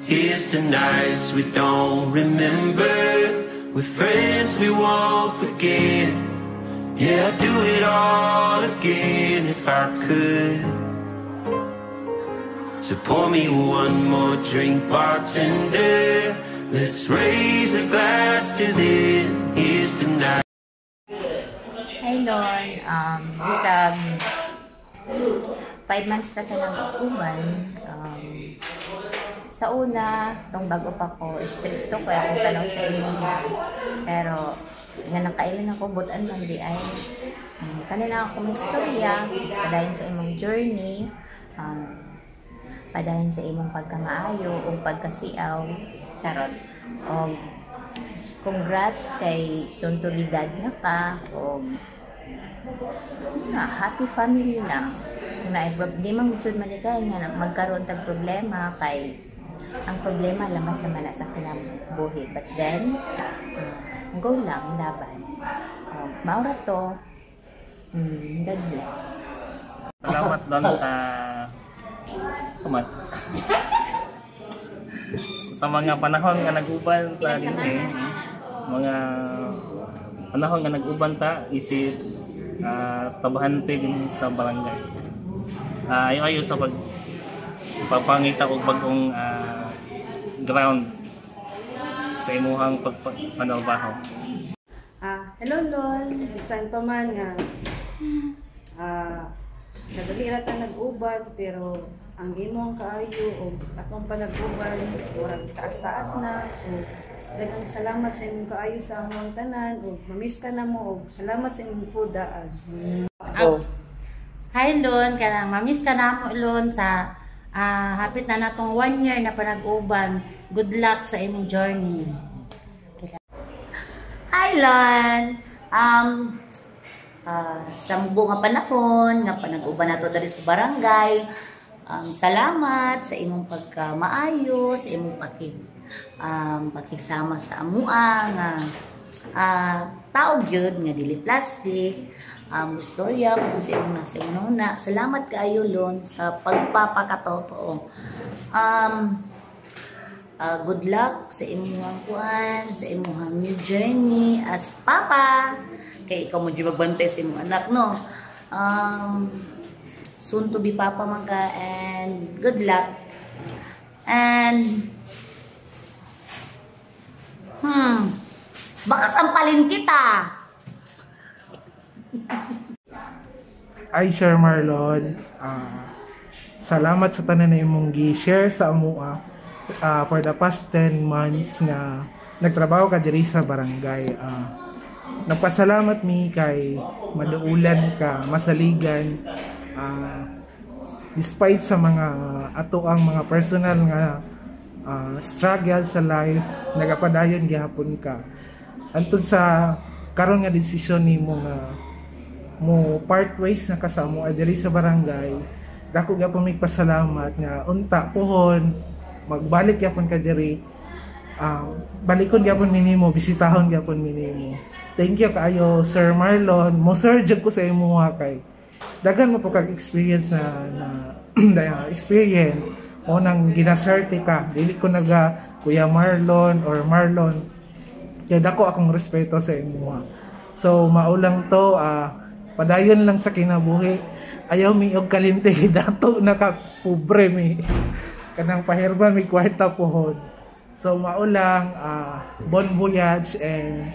Here's to nights we don't remember, with friends we won't forget. Yeah, I'd do it all again if I could. So pour me one more drink, bartender. Let's raise a glass to them. Here's to night. Hey Lord, bisag 5 months na ng uban. Sa una, itong bago pa ko, stricto ko akong tanong sa imo. Pero, nga nakailan ako, butan man di ay. Kanina ako may istorya, padayon sa imong journey, padayon sa imong pagkamaayo o pagkasiaw, charot. O, congrats kay suntulidad na pa, o happy family lang. Di man gud maligay nga magkaroon tag problema kay ang problema lamas naman na sa kinabuhi. But then, go lang, laban. Maura to. God bless. Salamat doon sa sa mga panahon nga nag-uban ta din mga panahon nga nag-uban ta isip tabahante din sa barangay. Ayo sa pagpangita og bagong ground sa imuhang pagpanalbaho. Hello Lon, bisan pa man nga nagali ra ta nag-uban pero ang imong kaayo o atong panag-uban murag taas-taas na o daghang salamat sa imong kaayo sa among tanan o mamiss ka na mo o salamat sa imong foodaan. Hi Lon, kanang mamiss ka na mo Lon sa hapit na natong 1 year na panag-uban. Good luck sa imong journey. Hi Lon! Sa mubo nga panahon, nga panag-uban nato diri sa barangay, salamat sa imong pagkamaayo, sa imong pakigsama sa amua nga tao gyud nga dili plastic. Istorya kung sa imong nasa una. Salamat kaayo Lon sa pagpapakatotoo. Good luck sa imong kuan, sa imong new journey as papa. Kay ikaw mo di magbantay sa imong anak, no? Soon to be papa man ka, and good luck. And baka sampalin kita. Ay, Sir Marlon, salamat sa tanan na imong gi-share sa amua for the past 10 months nga nagtrabaho ka diri sa barangay. Nagpasalamat mi kay maduulan ka, masaligan, despite sa mga atoang mga personal nga struggle sa life, nagapadayon gihapon ka. Antun sa karon nga desisyon nimo nga mo part ways na kasamo diri sa barangay, dako gyapon may pasalamat nga unta pohon magbalik gyapon ka diri, balikon gyapon minimo, bisitahon gyapon minimo. Thank you kaayo Sir Marlon, mo sir jud ko sa imo kay daghan mo po kag experience na experience o nang ginaserte ka, dili ko naga Kuya Marlon or Marlon, kaya dako akong respeto sa imo. So maulang to, padayon lang sa kinabuhi, ayaw mi og kalinte dato nakapobre mi kanang pahirba mi kwarta pohon. So maulang, bon voyage and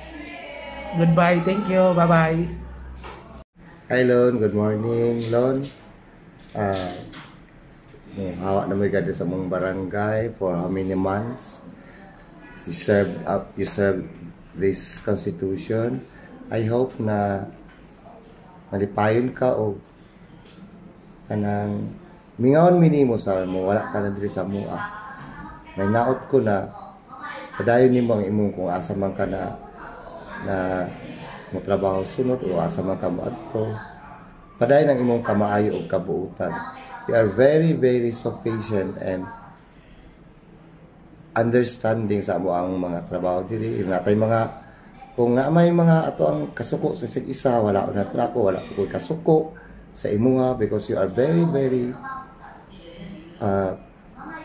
goodbye. Thank you, bye bye. Hi Lon, good morning Lon. Hawak na may gada sa mong barangay for how many months? You serve this constitution. I hope na malipayon ka o kanang mingaon minimo sa mo, wala ka na diri sa mua. May naot ko na padayon nimo ang imong kung asa man ka na mo trabaho sunod o asa man ka moadto. Padayon ang imong kamaayo og kabuutan. You are very very sufficient and understanding sa mo ang mga trabaho diri. Natay mga kung na may mga ato ang kasuko sa isa, wala na ako, wala ko kasuko sa imuha because you are very very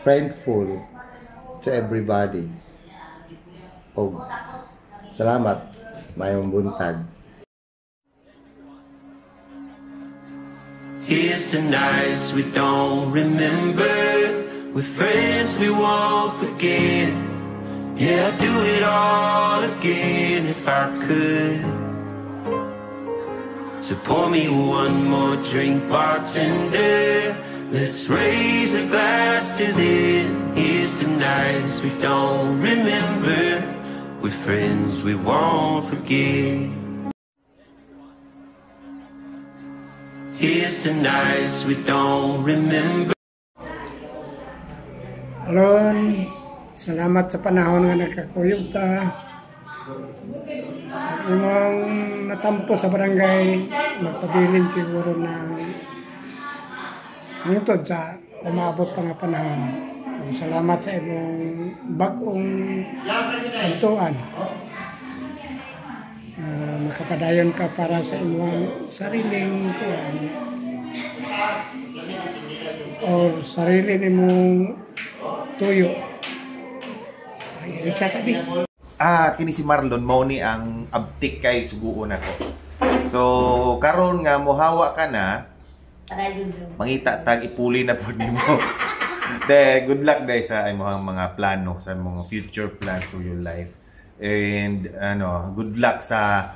friendful to everybody. O salamat, mayong buntag. Here's to nights we don't remember, with friends we won't forget. Yeah, I'd do it all again if I could. So pour me one more drink, bartender. Let's raise a glass to them. Here's to nights we don't remember, with friends we won't forget. Here's to nights we don't remember. Alon, salamat sa panahon nga nagkakuyog ta. At imong natampo sa barangay, magpabilin siguro na hangtod sa umabot pa nga panahon. Salamat sa imong bagong kantuan. Makapadayon ka para sa imong sariling kuan o sarili nimong tuyo. Ay, sasabi. Kini si Marlon mao ni ang abtik kay suguon ako. So karon nga mohawa ka na, mangita tag ipuli na pud nimo. Good luck guys sa imong mga plano, sa mga future plans for your life. And good luck sa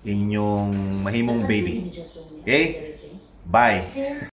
inyong mahimong baby. Okay? Bye.